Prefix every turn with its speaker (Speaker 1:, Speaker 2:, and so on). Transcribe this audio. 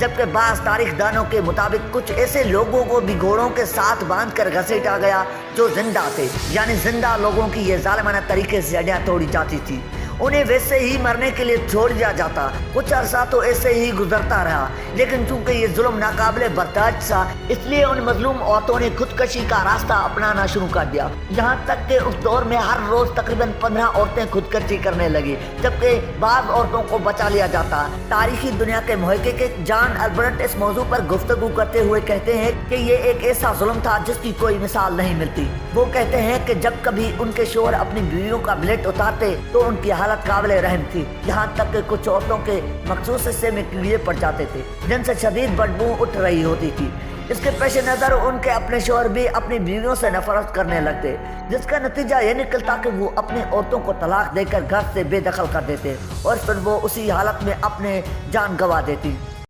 Speaker 1: जबकि बाज़ तारीखदानों के मुताबिक कुछ ऐसे लोगों को भी घोड़ों के साथ बांधकर घसीटा गया जो जिंदा थे, यानी जिंदा लोगों की ये जालिमाना तरीके से हड्डियां तोड़ी जाती थी। उन्हें वैसे ही मरने के लिए छोड़ दिया जाता। कुछ अरसा तो ऐसे ही गुजरता रहा, लेकिन चूंकि ये जुल्म नाकाबिले बर्दाश्त था, इसलिए उन मजलूम औरतों ने खुदकशी का रास्ता अपनाना शुरू कर दिया। यहाँ तक कि उस दौर में हर रोज तकरीबन 15 औरतें खुदकशी करने लगी, जबकि बाज़ औरतों को बचा लिया जाता। तारीखी दुनिया के मुहक्किक जॉन अल्ब्रेट इस मौजू पर गुफ्तगू करते हुए कहते हैं कि ये एक ऐसा जुल्म था जिसकी कोई मिसाल नहीं मिलती। वो कहते हैं कि जब कभी उनके शोहर अपनी बीवियों का ब्लेड उतारते तो उनकी हालत काबिल रहम थी। यहाँ तक कि कुछ औरतों के मखसूस हिस्से में कीड़े पड़ जाते थे जिनसे शदीद बदबू उठ रही होती थी। इसके पेश नज़र उनके अपने शोहर भी अपनी बीवियों से नफरत करने लगते, जिसका नतीजा ये निकलता कि वो अपनी औरतों को तलाक देकर घर से बेदखल कर देते और फिर वो उसी हालत में अपने जान गंवा देती।